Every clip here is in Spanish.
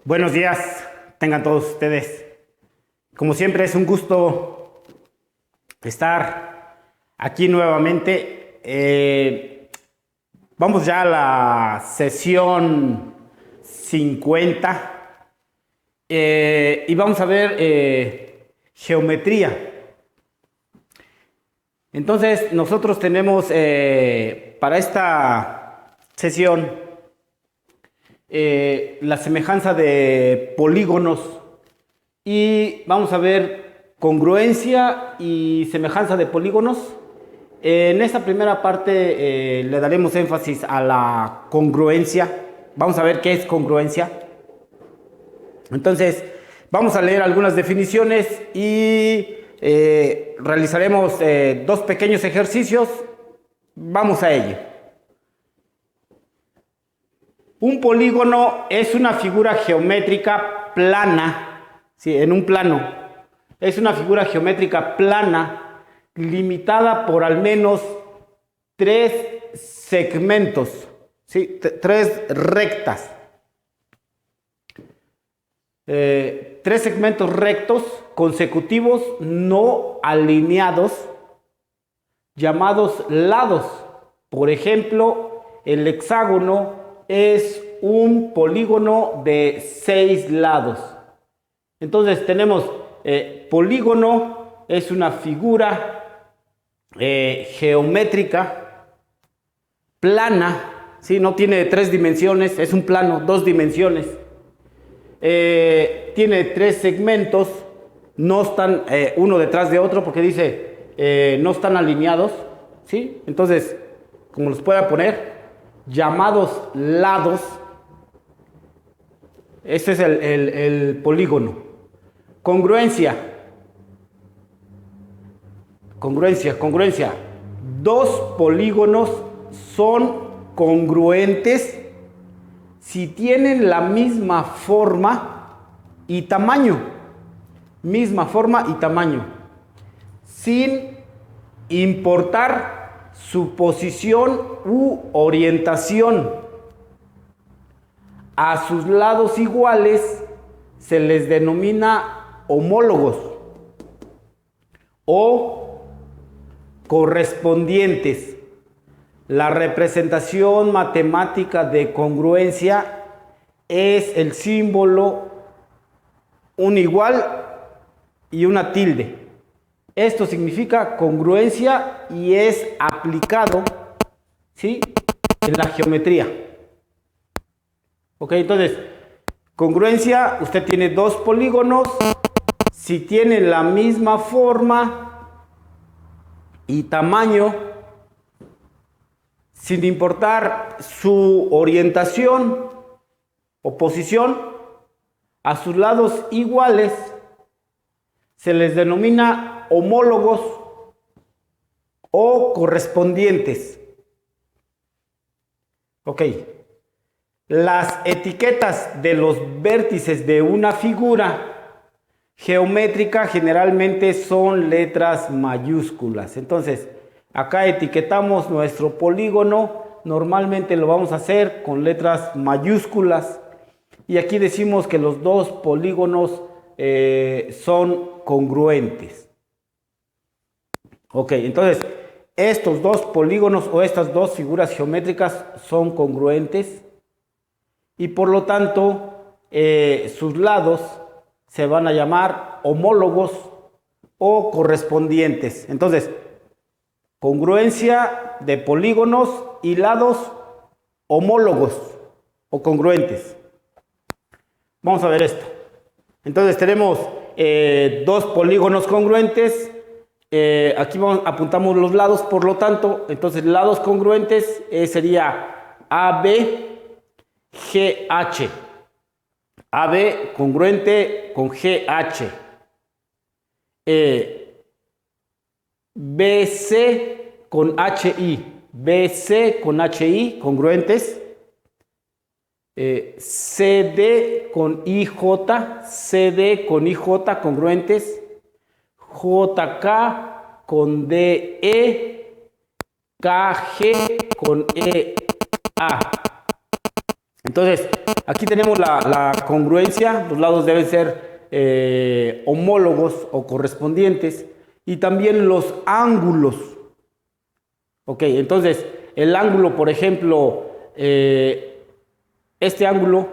Buenos días, tengan todos ustedes. Como siempre es un gusto estar aquí nuevamente. Vamos ya a la sesión 50 y vamos a ver geometría. Entonces nosotros tenemos para esta sesión la semejanza de polígonos y vamos a ver congruencia y semejanza de polígonos. En esta primera parte le daremos énfasis a la congruencia. Vamos a ver qué es congruencia. Entonces vamos a leer algunas definiciones y realizaremos dos pequeños ejercicios. Vamos a ello. Un polígono es una figura geométrica plana, ¿sí? En un plano. Es una figura geométrica plana limitada por al menos tres segmentos, ¿sí? Tres rectas. Tres segmentos rectos consecutivos no alineados llamados lados. Por ejemplo, el hexágono es un polígono de 6 lados. Entonces tenemos polígono es una figura geométrica plana, ¿sí? No tiene 3 dimensiones, es un plano, 2 dimensiones. Tiene 3 segmentos, no están uno detrás de otro porque dice no están alineados, ¿sí? Entonces, como los pueda poner, llamados lados. Este es el polígono. Congruencia. Dos polígonos son congruentes si tienen la misma forma y tamaño. Sin importar su posición u orientación. A sus lados iguales se les denomina homólogos o correspondientes. La representación matemática de congruencia es el símbolo un igual y una tilde. Esto significa congruencia y es aplicado, ¿sí?, en la geometría. Ok, entonces, congruencia, usted tiene dos polígonos, si tienen la misma forma y tamaño, sin importar su orientación o posición, a sus lados iguales, se les denomina homólogos o correspondientes. Ok. Las etiquetas de los vértices de una figura geométrica generalmente son letras mayúsculas. Entonces, acá etiquetamos nuestro polígono. Normalmente lo vamos a hacer con letras mayúsculas. Y aquí decimos que los dos polígonos son congruentes. Ok, entonces estos dos polígonos o estas dos figuras geométricas son congruentes y por lo tanto sus lados se van a llamar homólogos o correspondientes. Entonces, congruencia de polígonos y lados homólogos o congruentes. Vamos a ver esto. Entonces tenemos dos polígonos congruentes. Aquí apuntamos los lados, por lo tanto, entonces lados congruentes sería AB, GH. AB congruente con GH. BC con HI. BC con HI congruentes. CD con IJ, CD con IJ congruentes, JK con DE, KG con EA. Entonces, aquí tenemos la congruencia, los lados deben ser homólogos o correspondientes, y también los ángulos. Ok, entonces, el ángulo, por ejemplo, este ángulo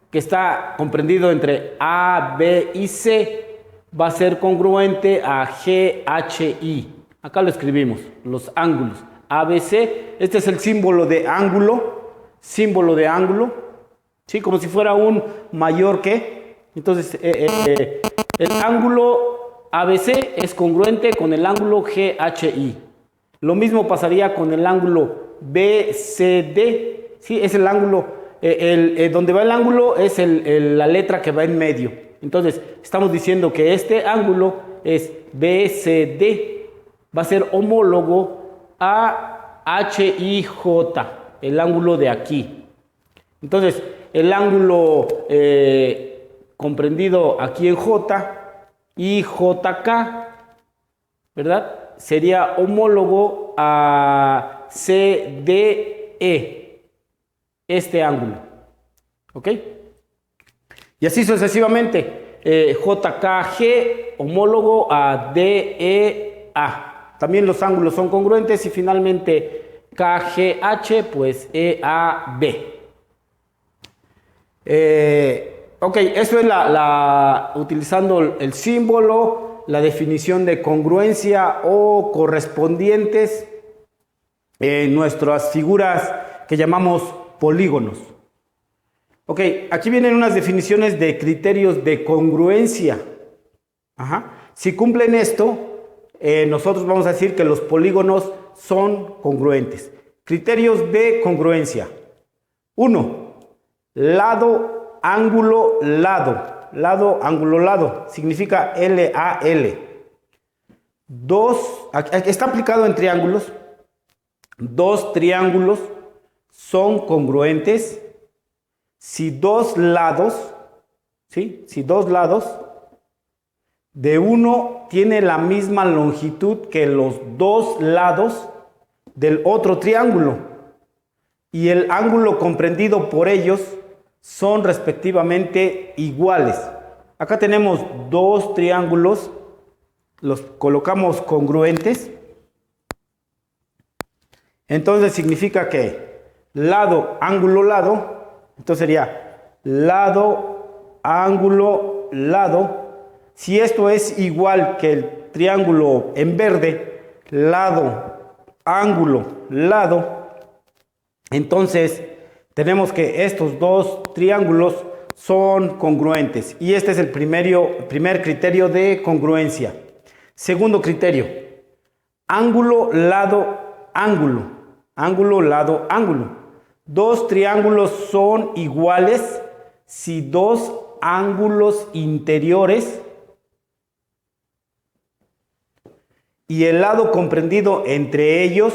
que está comprendido entre A, B y C, va a ser congruente a GHI. Acá lo escribimos, los ángulos. ABC, este es el símbolo de ángulo, ¿sí? Como si fuera un mayor que. Entonces, el ángulo ABC es congruente con el ángulo GHI. Lo mismo pasaría con el ángulo BCD, ¿sí? Es el ángulo, donde va el ángulo es la letra que va en medio. Entonces, estamos diciendo que este ángulo es BCD, va a ser homólogo a HIJ, el ángulo de aquí. Entonces, el ángulo comprendido aquí en J, IJK, ¿verdad? Sería homólogo a CDE, este ángulo. ¿Ok? Y así sucesivamente. JKG homólogo a DEA. También los ángulos son congruentes y finalmente KGH, pues EAB. Ok, eso es utilizando el símbolo, la definición de congruencia o correspondientes en nuestras figuras que llamamos polígonos. Ok, aquí vienen unas definiciones de criterios de congruencia. Si cumplen esto, nosotros vamos a decir que los polígonos son congruentes. Criterios de congruencia. 1. Lado, ángulo, lado. Lado, ángulo, lado. Significa LAL. 2. Está aplicado en triángulos. 2 triángulos son congruentes si dos lados, ¿sí? Si dos lados de uno tiene la misma longitud que los dos lados del otro triángulo y el ángulo comprendido por ellos son respectivamente iguales. Acá tenemos dos triángulos, los colocamos congruentes. Entonces significa que lado, ángulo, lado. Entonces sería lado, ángulo, lado. Si esto es igual que el triángulo en verde, lado, ángulo, lado, entonces tenemos que estos dos triángulos son congruentes. Y este es el primer criterio de congruencia. Segundo criterio, ángulo, lado, ángulo. Ángulo, lado, ángulo. Dos triángulos son iguales si dos ángulos interiores y el lado comprendido entre ellos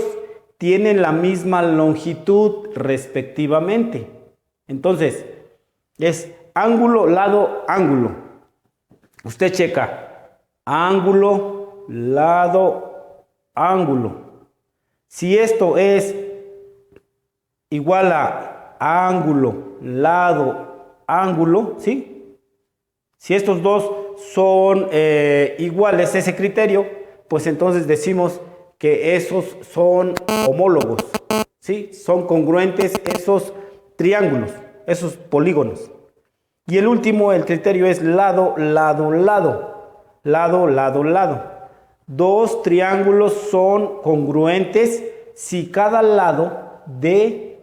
tienen la misma longitud respectivamente. Entonces, es ángulo, lado, ángulo. Usted checa. Ángulo, lado, ángulo. Si esto es igual a ángulo, lado, ángulo, ¿sí? Si estos dos son iguales, ese criterio, pues entonces decimos que esos son homólogos, ¿sí? Son congruentes esos triángulos, esos polígonos. Y el último, el criterio es lado, lado, lado. Lado, lado, lado. Dos triángulos son congruentes si cada lado de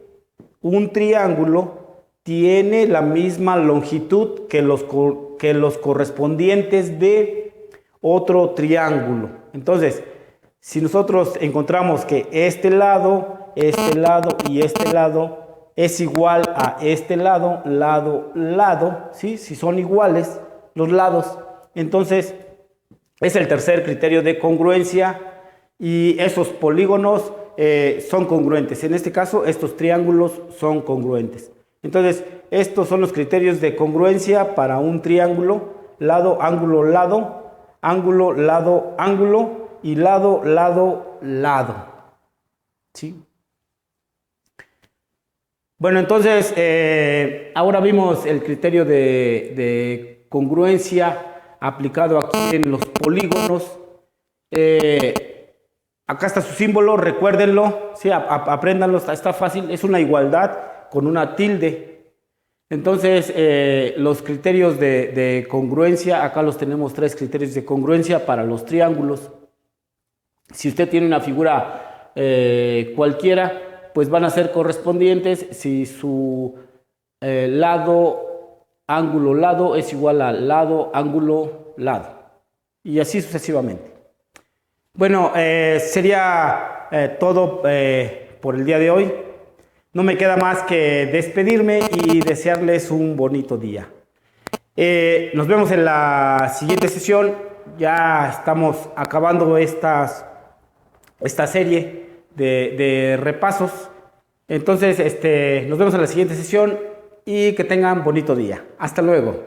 un triángulo tiene la misma longitud que los correspondientes de otro triángulo. Entonces, si nosotros encontramos que este lado y este lado es igual a este lado, lado, ¿sí? Si son iguales los lados, entonces es el tercer criterio de congruencia y esos polígonos son congruentes. En este caso, estos triángulos son congruentes. Entonces, estos son los criterios de congruencia para un triángulo: lado, ángulo, lado, ángulo, lado, ángulo y lado, lado, lado. ¿Sí? Bueno, entonces, ahora vimos el criterio de congruencia aplicado aquí en los polígonos. Acá está su símbolo, recuérdenlo, sí, apréndanlo, está fácil, es una igualdad con una tilde. Entonces, los criterios de congruencia, acá los tenemos 3 criterios de congruencia para los triángulos. Si usted tiene una figura cualquiera, pues van a ser correspondientes si su lado, ángulo, lado es igual a lado, ángulo, lado. Y así sucesivamente. Bueno, sería todo por el día de hoy. No me queda más que despedirme y desearles un bonito día. Nos vemos en la siguiente sesión. Ya estamos acabando esta serie de repasos. Entonces, nos vemos en la siguiente sesión y que tengan bonito día. Hasta luego.